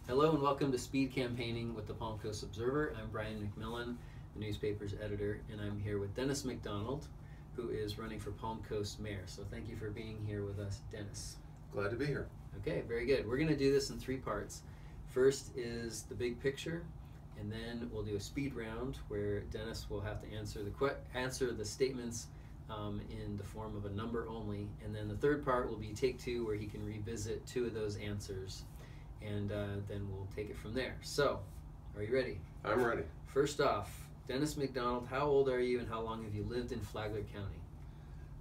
Hello and welcome to Speed Campaigning with the Palm Coast Observer. I'm Brian McMillan, the newspaper's editor, and I'm here with Dennis McDonald, who is running for Palm Coast Mayor. So thank you for being here with us, Dennis. Glad to be here. Okay, very good. We're going to do this in three parts. First is the big picture, and then we'll do a speed round where Dennis will have to answer the statements in the form of a number only, and then the third part will be take two, where he can revisit two of those answers, and then we'll take it from there. So, are you ready? I'm ready. First off, Dennis McDonald, how old are you and how long have you lived in Flagler County?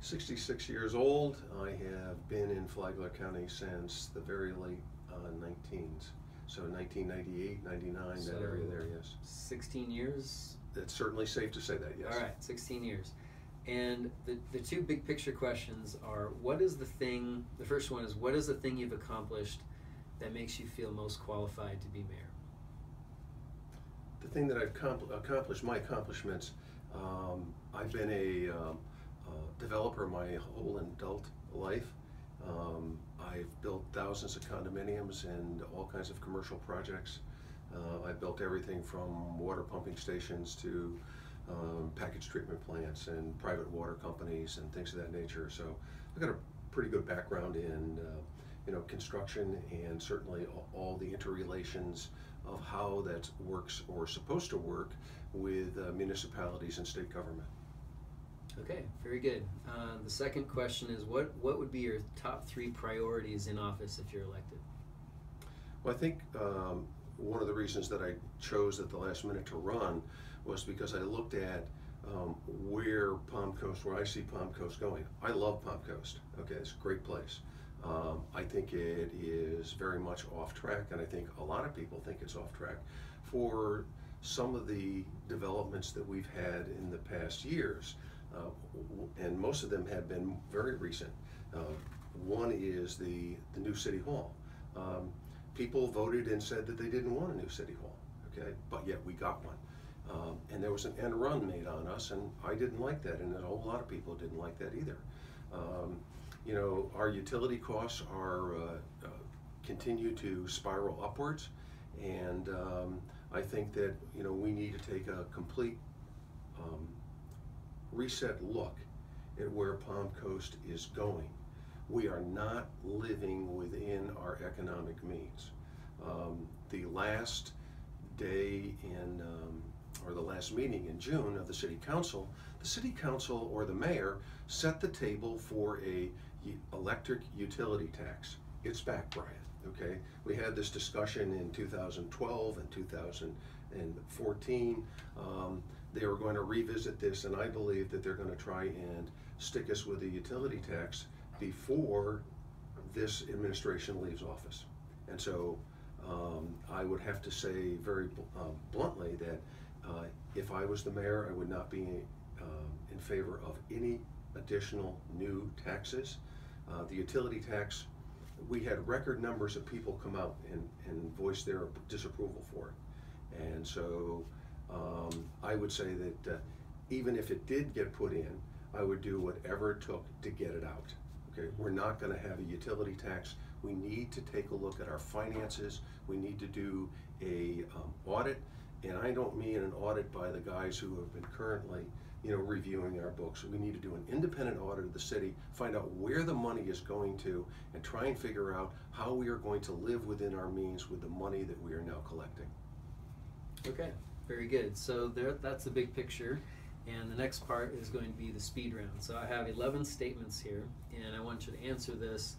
66 years old. I have been in Flagler County since the very late 19s. So 1998, 99, So, that area there, yes. 16 years? It's certainly safe to say that, yes. All right, 16 years. And the two big picture questions are, the first one is, what is the thing you've accomplished that makes you feel most qualified to be mayor? The thing that I've accomplished, my accomplishments, I've been a developer my whole adult life. I've built thousands of condominiums and all kinds of commercial projects. I've built everything from water pumping stations to package treatment plants and private water companies and things of that nature. So I've got a pretty good background in construction, and certainly all the interrelations of how that works or supposed to work with municipalities and state government. Okay, very good. The second question is, what would be your top three priorities in office if you're elected? Well, I think one of the reasons that I chose at the last minute to run was because I looked at where I see Palm Coast going. I love Palm Coast. Okay, it's a great place. I think it is very much off track, and I think a lot of people think it's off track for some of the developments that we've had in the past years, and most of them have been very recent. One is the new City Hall. People voted and said that they didn't want a new City Hall, okay, but yet we got one. And there was an end run made on us, and I didn't like that, and a whole lot of people didn't like that either. Our utility costs continue to spiral upwards, and I think that we need to take a complete reset look at where Palm Coast is going. We are not living within our economic means. The last day or the last meeting in June of the City Council or the mayor set the table for a electric utility tax. It's back, Brian, okay? We had this discussion in 2012 and 2014. They were going to revisit this, and I believe that they're going to try and stick us with a utility tax before this administration leaves office. And so I would have to say very bluntly that if I was the mayor, I would not be in favor of any additional new taxes. The utility tax, we had record numbers of people come out and voice their disapproval for it. And so I would say that even if it did get put in, I would do whatever it took to get it out. Okay, we're not going to have a utility tax. We need to take a look at our finances. We need to do a audit, and I don't mean an audit by the guys who have been currently reviewing our books. We need to do an independent audit of the city, find out where the money is going to, and try and figure out how we are going to live within our means with the money that we are now collecting. Okay, very good. So that's the big picture. And the next part is going to be the speed round. So I have 11 statements here, and I want you to answer this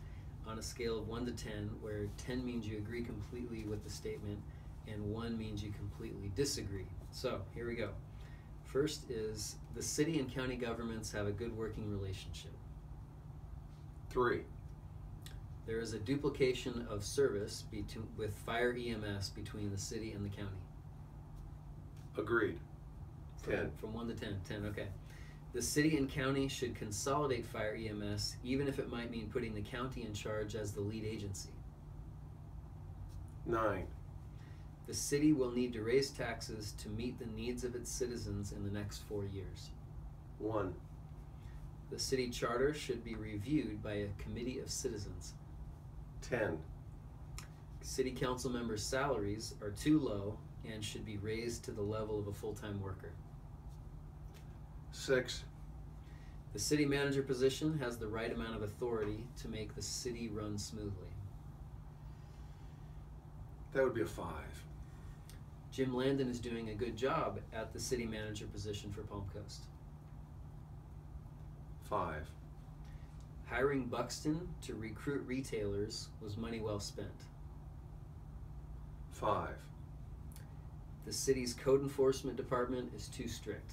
on a scale of 1 to 10, where 10 means you agree completely with the statement, and 1 means you completely disagree. So here we go. First is, the city and county governments have a good working relationship. 3. There is a duplication of service with fire EMS between the city and the county. Agreed. 10. From 1 to 10. 10, okay. The city and county should consolidate fire EMS, even if it might mean putting the county in charge as the lead agency. 9. The city will need to raise taxes to meet the needs of its citizens in the next 4 years. 1. The city charter should be reviewed by a committee of citizens. 10. city council members' salaries are too low and should be raised to the level of a full-time worker. 6. The city manager position has the right amount of authority to make the city run smoothly. That would be a 5. Jim Landon is doing a good job at the city manager position for Palm Coast. 5. Hiring Buxton to recruit retailers was money well spent. 5. The city's code enforcement department is too strict.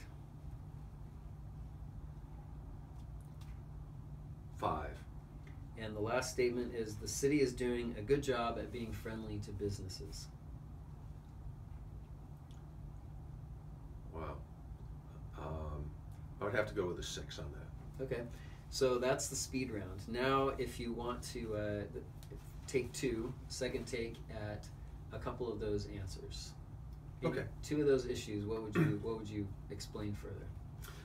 5. And the last statement is the city is doing a good job at being friendly to businesses. Wow. I would have to go with a 6 on that. Okay, so that's the speed round. Now, if you want to take second take at a couple of those answers. Maybe Okay. 2 of those issues. What would you explain further?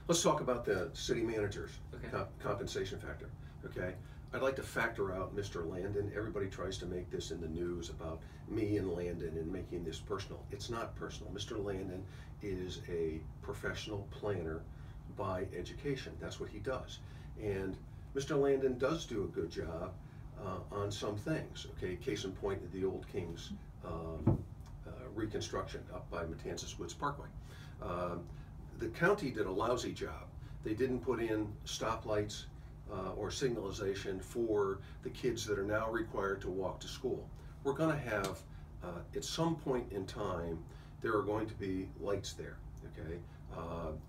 Let's talk about the city manager's Okay. compensation factor. Okay, I'd like to factor out Mr. Landon. Everybody tries to make this in the news about me and Landon and making this personal. It's not personal. Mr. Landon is a professional planner by education. That's what he does. And Mr. Landon does do a good job on some things. Okay, case in point, the Old Kings reconstruction up by Matanzas Woods Parkway. The county did a lousy job. They didn't put in stoplights or signalization for the kids that are now required to walk to school. We're going to have, at some point in time, there are going to be lights there, okay?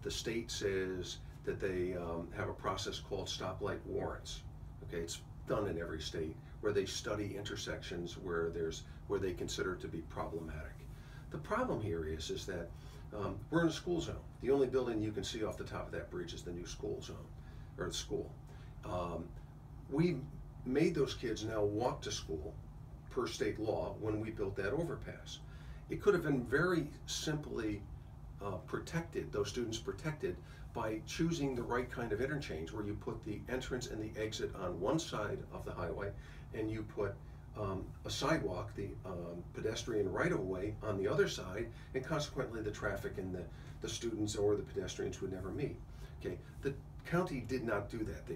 The state says that they have a process called stoplight warrants, okay? It's done in every state where they study intersections where they consider it to be problematic. The problem here is that we're in a school zone. The only building you can see off the top of that bridge is the new school zone, or the school. We made those kids now walk to school per state law when we built that overpass. It could have been very simply protected, those students protected, by choosing the right kind of interchange where you put the entrance and the exit on one side of the highway and you put a sidewalk, the pedestrian right-of-way on the other side, and consequently the traffic and the students or the pedestrians would never meet. Okay, the county did not do that. The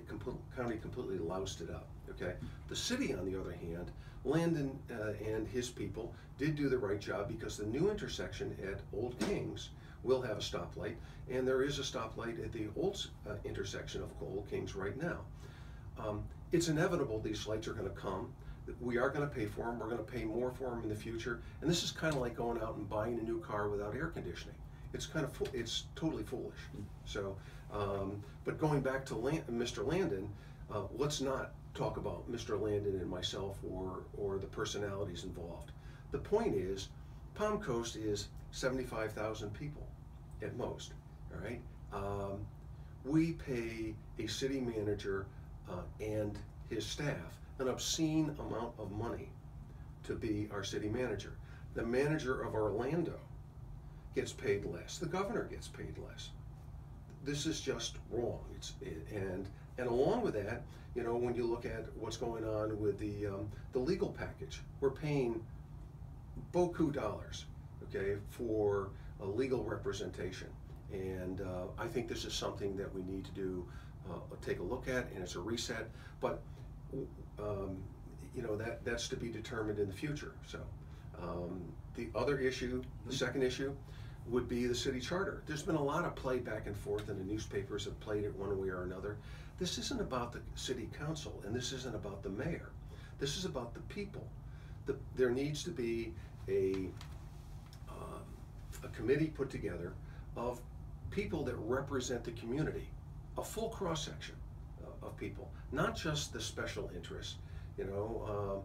county completely loused it up. Okay, the city, on the other hand, Landon and his people did do the right job because the new intersection at Old Kings will have a stoplight, and there is a stoplight at the old intersection of Old Kings right now. It's inevitable these lights are going to come. We are going to pay for them. We're going to pay more for them in the future. And this is kind of like going out and buying a new car without air conditioning. It's it's totally foolish. So, but going back to Mr. Landon, let's not talk about Mr. Landon and myself or the personalities involved. The point is, Palm Coast is 75,000 people at most. All right. We pay a city manager and his staff an obscene amount of money to be our city manager. The manager of Orlando gets paid less. The governor gets paid less. This is just wrong. And along with that, you know, when you look at what's going on with the legal package, we're paying beaucoup dollars, okay, for a legal representation. And I think this is something that we need to do, take a look at, and it's a reset. But you know, that's to be determined in the future. So the other issue, the second issue, would be the city charter. There's been a lot of play back and forth, and the newspapers have played it one way or another. This isn't about the city council, and this isn't about the mayor. This is about the people. There needs to be a committee put together of people that represent the community, a full cross-section of people, not just the special interests, you know,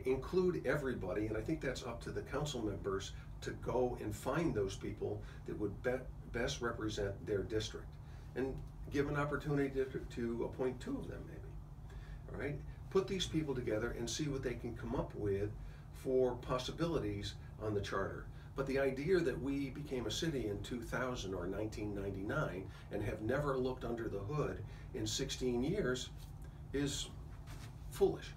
include everybody, and I think that's up to the council members to go and find those people that would best represent their district, and give an opportunity to appoint 2 of them maybe. All right, put these people together and see what they can come up with for possibilities on the charter. But the idea that we became a city in 2000 or 1999 and have never looked under the hood in 16 years is foolish.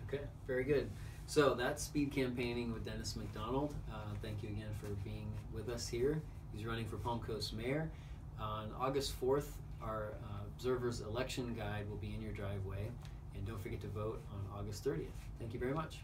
Okay, very good. So that's speed campaigning with Dennis McDonald. Thank you again for being with us here. He's running for Palm Coast Mayor. On August 4th, our Observer's Election Guide will be in your driveway. And don't forget to vote on August 30th. Thank you very much.